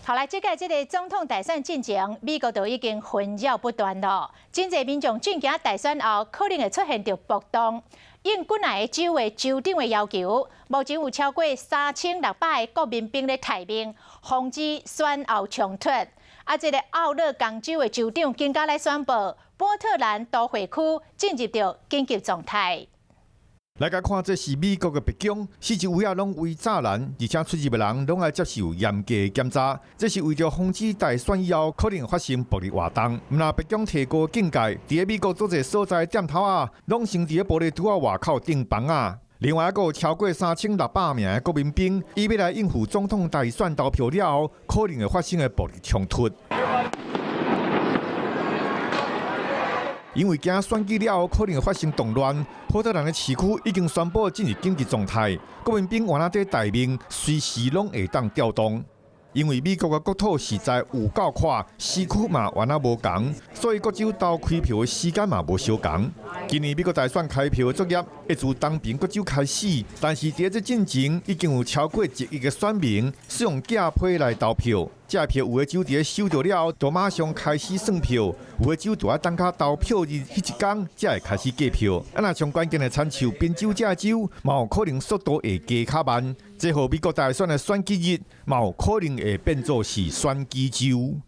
后来这个总统大选进程，美国就已经纷扰不断了。真侪民众最近大选后可能会出现着暴动。应本来州的州长的要求，目前有超过3600个国民兵咧待命，防止选后冲突。这个奥勒冈州的州长今仔来宣布，波特兰都会区进入着紧急状态。 来甲看，这是美国的白宫，四周围拢围栅栏，而且出入的人拢要接受严格的检查。这是为着防止大选以后可能发生暴力活动。那白宫提高警戒，伫美国多个所在店头啊，拢先伫玻璃橱外口订房啊。另外，还有超过3600名的国民兵，伊要来应付总统大选投票了后可能会发生的暴力冲突。 因为惊选举了后可能会发生动乱，波特兰的市区已经宣布进入紧急状态，国民兵原在待命，随时拢会当调动。因为美国的国土实在有够宽，市区嘛原无同，所以各州投开票的时间嘛无相同。今年美国大选开票的作业会自东边各州开始，但是伫这进程已经有超过1亿个选民使用假批来投票。 这票有的州伫收到了后，就马上开始算票；有的州就要等到投票日迄一天，才会开始计票。那像关键的参照宾州这州，嘛有可能速度会加较慢。最后美国大选的选举日，嘛有可能会变作是选举州。